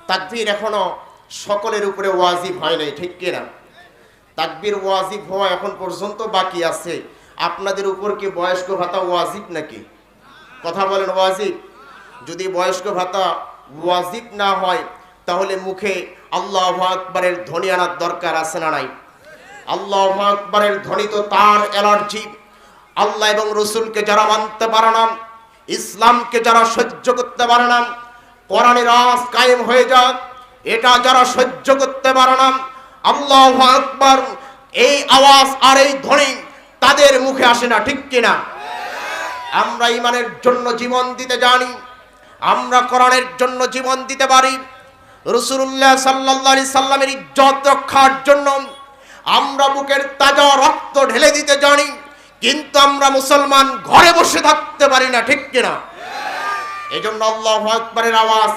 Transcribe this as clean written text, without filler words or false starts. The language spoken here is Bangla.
তাকবীর এখনো সকলের উপরে ওয়াজিব হয় নাই, ঠিক কিনা? তাকবীর ওয়াজিব হওয়া এখন পর্যন্ত বাকি আছে। আপনাদের উপর কি বয়স্ক ভাতা ওয়াজিব নাকি? কথা বলেন, ওয়াজিব? যদি বয়স্ক ভাতা ওয়াজিব না হয় তাহলে মুখে আল্লাহু আকবারের ধ্বনি আনার দরকার আছে না নাই? আল্লাহু আকবারের ধ্বনি তো তার অ্যালার্জি। আল্লাহ এবং রসুলকে যারা মানতে পারে না, ইসলামকে যারা সহ্য করতে পারে না, কোরআনের রাজ কায়েম হয়ে যাক, এটা যারা সহ্য করতে পারে না, আল্লাহু আকবার এই আওয়াজ আর এই ধ্বনি তাদের মুখে আসে না, ঠিক কিনা? আমরা ইমানের জন্য জীবন দিতে জানি, আমরা কোরআনের জন্য জীবন দিতে পারি, রাসূলুল্লাহ সাল্লাল্লাহু আলাইহি সাল্লামের ইজ্জত রক্ষার জন্য আমরা বুকের তাজা রক্ত ঢেলে দিতে জানি, কিন্তু আমরা মুসলমান ঘরে বসে থাকতে পারি না, ঠিক কিনা? এজন্য আল্লাহু আকবারের আওয়াজ